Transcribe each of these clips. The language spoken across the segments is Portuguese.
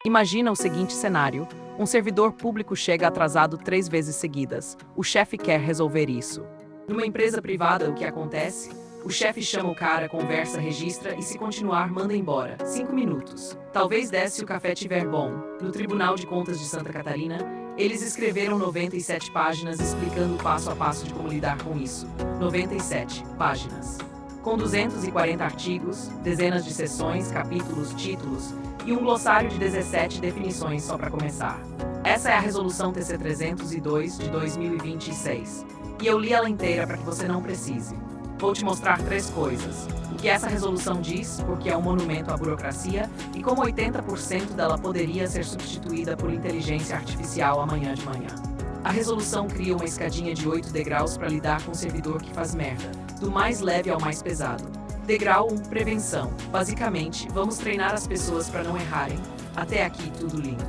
Imagina o seguinte cenário: um servidor público chega atrasado 3 vezes seguidas. O chefe quer resolver isso. Numa empresa privada, o que acontece? O chefe chama o cara, conversa, registra e, se continuar, manda embora. 5 minutos. Talvez 10 se o café tiver bom. No Tribunal de Contas de Santa Catarina, eles escreveram 97 páginas explicando passo a passo de como lidar com isso. 97 páginas. Com 240 artigos, dezenas de seções, capítulos, títulos e um glossário de 17 definições só para começar. Essa é a Resolução TC 302 de 2026. E eu li ela inteira para que você não precise. Vou te mostrar 3 coisas. O que essa resolução diz, porque é um monumento à burocracia, e como 80% dela poderia ser substituída por inteligência artificial amanhã de manhã. A resolução cria uma escadinha de 8 degraus para lidar com o servidor que faz merda, do mais leve ao mais pesado. Degrau 1, prevenção. Basicamente, vamos treinar as pessoas para não errarem. Até aqui, tudo lindo.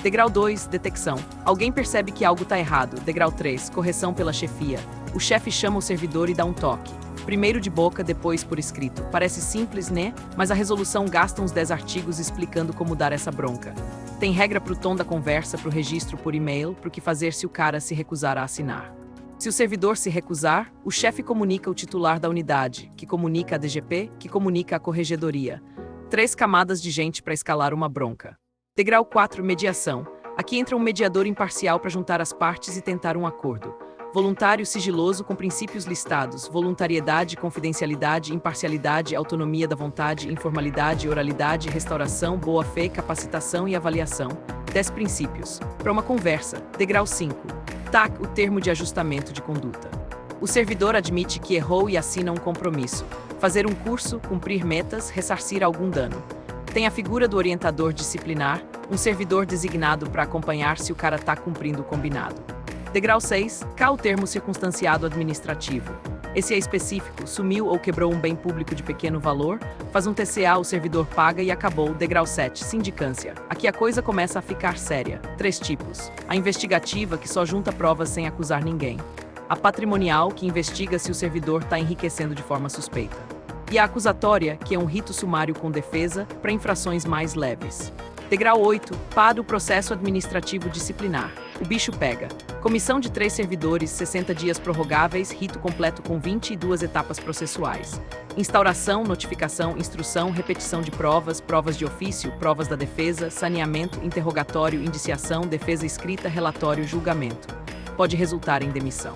Degrau 2, detecção. Alguém percebe que algo está errado. Degrau 3, correção pela chefia. O chefe chama o servidor e dá um toque. Primeiro de boca, depois por escrito. Parece simples, né? Mas a resolução gasta uns 10 artigos explicando como dar essa bronca. Tem regra pro tom da conversa, pro registro por e-mail, pro que fazer se o cara se recusar a assinar. Se o servidor se recusar, o chefe comunica o titular da unidade, que comunica a DGP, que comunica a corregedoria. 3 camadas de gente para escalar uma bronca. Degrau 4, mediação. Aqui entra um mediador imparcial para juntar as partes e tentar um acordo. Voluntário sigiloso com princípios listados: voluntariedade, confidencialidade, imparcialidade, autonomia da vontade, informalidade, oralidade, restauração, boa-fé, capacitação e avaliação. 10 princípios. Para uma conversa. Degrau 5. TAC, o termo de ajustamento de conduta. O servidor admite que errou e assina um compromisso. Fazer um curso, cumprir metas, ressarcir algum dano. Tem a figura do orientador disciplinar, um servidor designado para acompanhar se o cara está cumprindo o combinado. Degrau 6, cá o termo circunstanciado administrativo. Esse é específico: sumiu ou quebrou um bem público de pequeno valor, faz um TCA, o servidor paga e acabou. Degrau 7, sindicância. Aqui a coisa começa a ficar séria. 3 tipos. A investigativa, que só junta provas sem acusar ninguém. A patrimonial, que investiga se o servidor está enriquecendo de forma suspeita. E a acusatória, que é um rito sumário com defesa para infrações mais leves. Degrau 8, PAD, o processo administrativo disciplinar. O bicho pega. Comissão de 3 servidores, 60 dias prorrogáveis, rito completo com 22 etapas processuais. Instauração, notificação, instrução, repetição de provas, provas de ofício, provas da defesa, saneamento, interrogatório, indiciação, defesa escrita, relatório, julgamento. Pode resultar em demissão.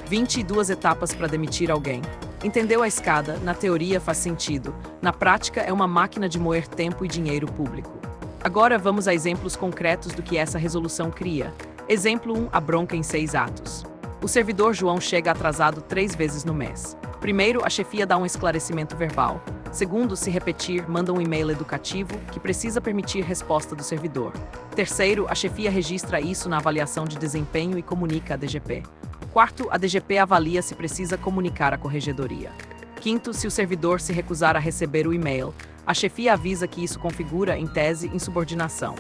22 etapas para demitir alguém. Entendeu a escada? Na teoria faz sentido. Na prática é uma máquina de moer tempo e dinheiro público. Agora vamos a exemplos concretos do que essa resolução cria. Exemplo 1, a bronca em 6 atos. O servidor João chega atrasado 3 vezes no mês. Primeiro, a chefia dá um esclarecimento verbal. Segundo, se repetir, manda um e-mail educativo que precisa permitir resposta do servidor. Terceiro, a chefia registra isso na avaliação de desempenho e comunica à DGP. Quarto, a DGP avalia se precisa comunicar à corregedoria. Quinto, se o servidor se recusar a receber o e-mail, a chefia avisa que isso configura, em tese, insubordinação.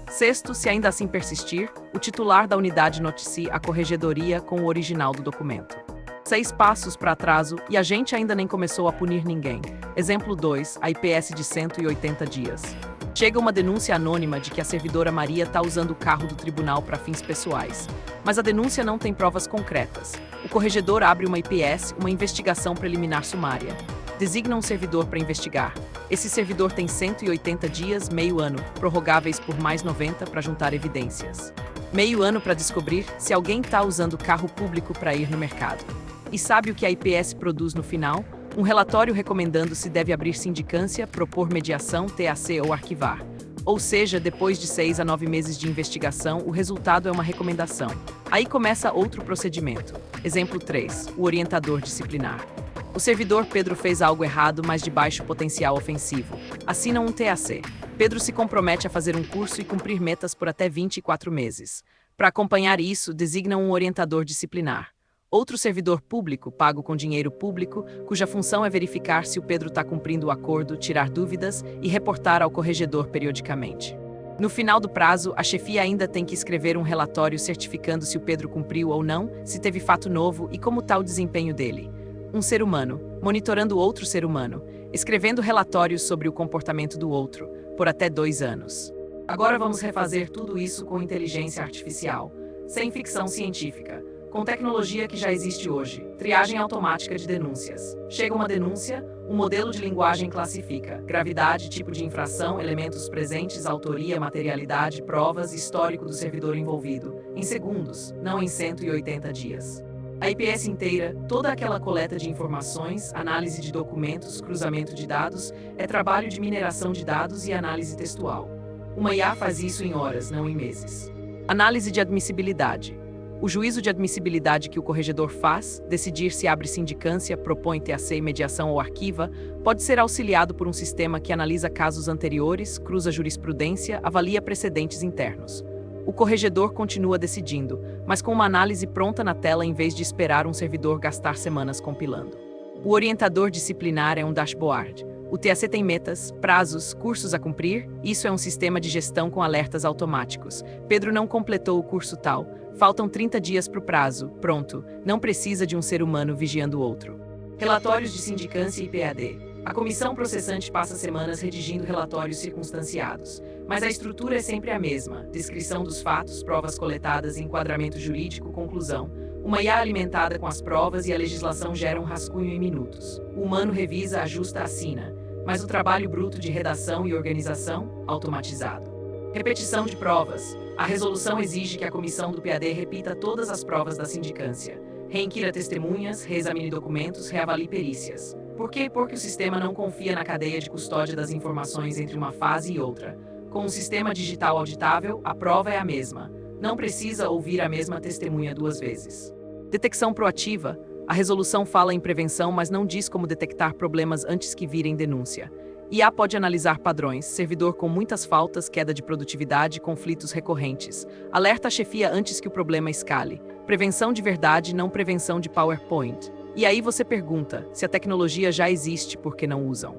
Sexto, se ainda assim persistir, o titular da unidade noticia a corregedoria com o original do documento. 6 passos para atraso e a gente ainda nem começou a punir ninguém. Exemplo 2, a IPS de 180 dias. Chega uma denúncia anônima de que a servidora Maria está usando o carro do tribunal para fins pessoais. Mas a denúncia não tem provas concretas. O corregedor abre uma IPS, uma investigação preliminar sumária. Designa um servidor para investigar. Esse servidor tem 180 dias, meio ano, prorrogáveis por mais 90 para juntar evidências. Meio ano para descobrir se alguém está usando carro público para ir no mercado. E sabe o que a IPS produz no final? Um relatório recomendando se deve abrir sindicância, propor mediação, TAC ou arquivar. Ou seja, depois de 6 a 9 meses de investigação, o resultado é uma recomendação. Aí começa outro procedimento. Exemplo 3, o orientador disciplinar. O servidor Pedro fez algo errado, mas de baixo potencial ofensivo. Assina um TAC. Pedro se compromete a fazer um curso e cumprir metas por até 24 meses. Para acompanhar isso, designa um orientador disciplinar. Outro servidor público, pago com dinheiro público, cuja função é verificar se o Pedro está cumprindo o acordo, tirar dúvidas e reportar ao corregedor periodicamente. No final do prazo, a chefia ainda tem que escrever um relatório certificando se o Pedro cumpriu ou não, se teve fato novo e como está o desempenho dele. Um ser humano, monitorando outro ser humano, escrevendo relatórios sobre o comportamento do outro, por até 2 anos. Agora vamos refazer tudo isso com inteligência artificial, sem ficção científica, com tecnologia que já existe hoje, triagem automática de denúncias. Chega uma denúncia, o modelo de linguagem classifica gravidade, tipo de infração, elementos presentes, autoria, materialidade, provas, histórico do servidor envolvido, em segundos, não em 180 dias. A IPS inteira, toda aquela coleta de informações, análise de documentos, cruzamento de dados, é trabalho de mineração de dados e análise textual. Uma IA faz isso em horas, não em meses. Análise de admissibilidade. O juízo de admissibilidade que o corregedor faz, decidir se abre sindicância, propõe TAC, mediação ou arquiva, pode ser auxiliado por um sistema que analisa casos anteriores, cruza jurisprudência, avalia precedentes internos. O corregedor continua decidindo, mas com uma análise pronta na tela em vez de esperar um servidor gastar semanas compilando. O orientador disciplinar é um dashboard. O TAC tem metas, prazos, cursos a cumprir. Isso é um sistema de gestão com alertas automáticos. Pedro não completou o curso tal. Faltam 30 dias para o prazo. Pronto. Não precisa de um ser humano vigiando o outro. Relatórios de sindicância e PAD. A comissão processante passa semanas redigindo relatórios circunstanciados. Mas a estrutura é sempre a mesma. Descrição dos fatos, provas coletadas, enquadramento jurídico, conclusão. Uma IA alimentada com as provas e a legislação gera um rascunho em minutos. O humano revisa, ajusta, assina. Mas o trabalho bruto de redação e organização, automatizado. Repetição de provas. A resolução exige que a comissão do PAD repita todas as provas da sindicância. Reinquira testemunhas, reexamine documentos, reavalie perícias. Por quê? Porque o sistema não confia na cadeia de custódia das informações entre uma fase e outra. Com um sistema digital auditável, a prova é a mesma. Não precisa ouvir a mesma testemunha duas vezes. Detecção proativa. A resolução fala em prevenção, mas não diz como detectar problemas antes que virem denúncia. IA pode analisar padrões, servidor com muitas faltas, queda de produtividade, conflitos recorrentes. Alerta a chefia antes que o problema escale. Prevenção de verdade, não prevenção de PowerPoint. E aí você pergunta, se a tecnologia já existe, por que não usam?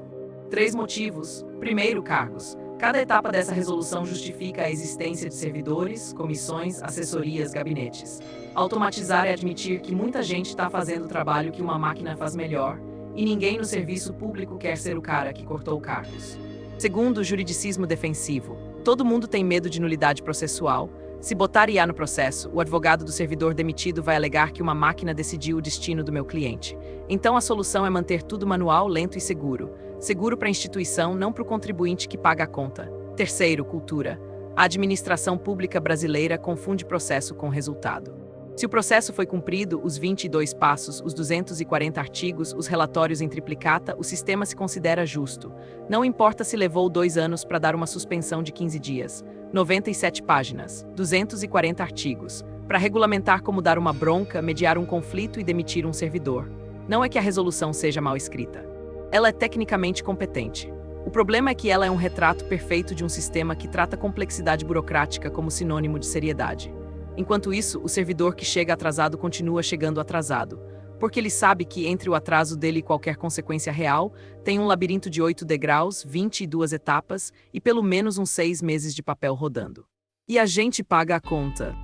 3 motivos. Primeiro, cargos. Cada etapa dessa resolução justifica a existência de servidores, comissões, assessorias, gabinetes. Automatizar é admitir que muita gente está fazendo o trabalho que uma máquina faz melhor, e ninguém no serviço público quer ser o cara que cortou cargos. Segundo, juridicismo defensivo. Todo mundo tem medo de nulidade processual. Se botar IA no processo, o advogado do servidor demitido vai alegar que uma máquina decidiu o destino do meu cliente. Então a solução é manter tudo manual, lento e seguro. Seguro para a instituição, não para o contribuinte que paga a conta. Terceiro, cultura. A administração pública brasileira confunde processo com resultado. Se o processo foi cumprido, os 22 passos, os 240 artigos, os relatórios em triplicata, o sistema se considera justo. Não importa se levou 2 anos para dar uma suspensão de 15 dias, 97 páginas, 240 artigos, para regulamentar como dar uma bronca, mediar um conflito e demitir um servidor. Não é que a resolução seja mal escrita. Ela é tecnicamente competente. O problema é que ela é um retrato perfeito de um sistema que trata complexidade burocrática como sinônimo de seriedade. Enquanto isso, o servidor que chega atrasado continua chegando atrasado, porque ele sabe que entre o atraso dele e qualquer consequência real, tem um labirinto de 8 degraus, 22 etapas e pelo menos uns 6 meses de papel rodando. E a gente paga a conta.